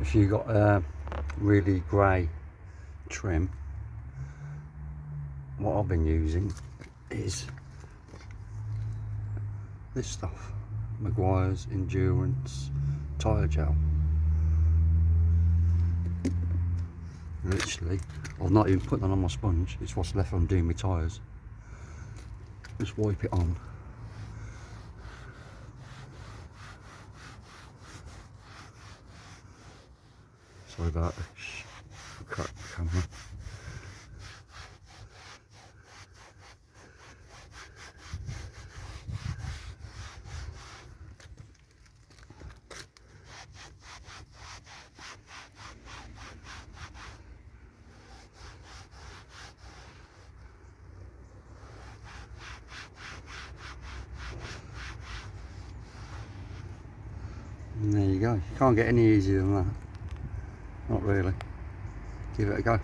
if you got a really grey trim, what I've been using is this stuff, Meguiar's Endurance tyre gel. Literally, I've not even put that on my sponge, it's what's left from doing my tyres. Just wipe it on. Sorry about this, crack the camera. And there you go. You can't get any easier than that. Not really. Give it a go.